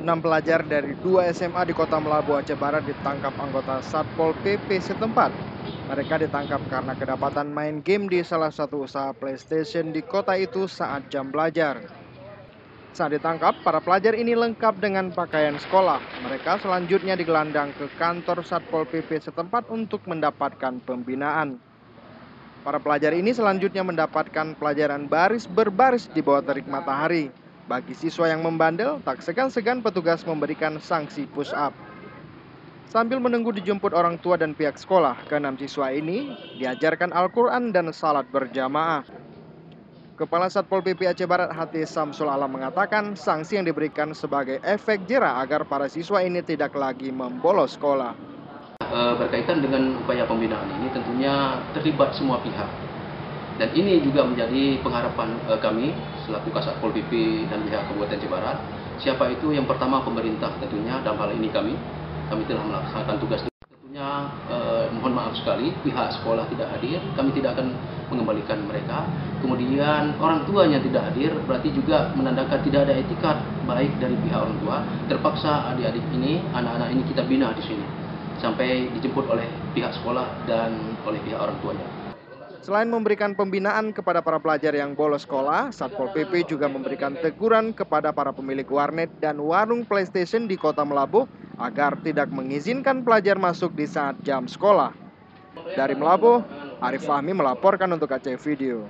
6 pelajar dari 2 SMA di Kota Melabu, Aceh Barat ditangkap anggota Satpol PP setempat. Mereka ditangkap karena kedapatan main game di salah satu usaha PlayStation di kota itu saat jam belajar. Saat ditangkap, para pelajar ini lengkap dengan pakaian sekolah. Mereka selanjutnya digelandang ke kantor Satpol PP setempat untuk mendapatkan pembinaan. Para pelajar ini selanjutnya mendapatkan pelajaran baris berbaris di bawah terik matahari. Bagi siswa yang membandel, tak segan-segan petugas memberikan sanksi push up. Sambil menunggu dijemput orang tua dan pihak sekolah, keenam siswa ini diajarkan Al-Quran dan salat berjamaah. Kepala Satpol PP Aceh Barat Hati Samsul Alam mengatakan sanksi yang diberikan sebagai efek jera agar para siswa ini tidak lagi membolos sekolah. Berkaitan dengan upaya pembinaan ini tentunya terlibat semua pihak, dan ini juga menjadi pengharapan kami selaku Kasatpol PP dan pihak Kabupaten Aceh Barat. Siapa itu? Yang pertama pemerintah tentunya, dalam hal ini kami telah melaksanakan tugas. Tentunya mohon maaf sekali pihak sekolah tidak hadir, kami tidak akan mengembalikan mereka. Kemudian orang tuanya tidak hadir, berarti juga menandakan tidak ada etikat baik dari pihak orang tua. Terpaksa adik-adik ini, anak-anak ini kita bina di sini sampai dijemput oleh pihak sekolah dan oleh pihak orang tuanya. Selain memberikan pembinaan kepada para pelajar yang bolos sekolah, Satpol PP juga memberikan teguran kepada para pemilik warnet dan warung PlayStation di Kota Melabuh agar tidak mengizinkan pelajar masuk di saat jam sekolah. Dari Melabuh, Arif Fahmi melaporkan untuk Aceh Video.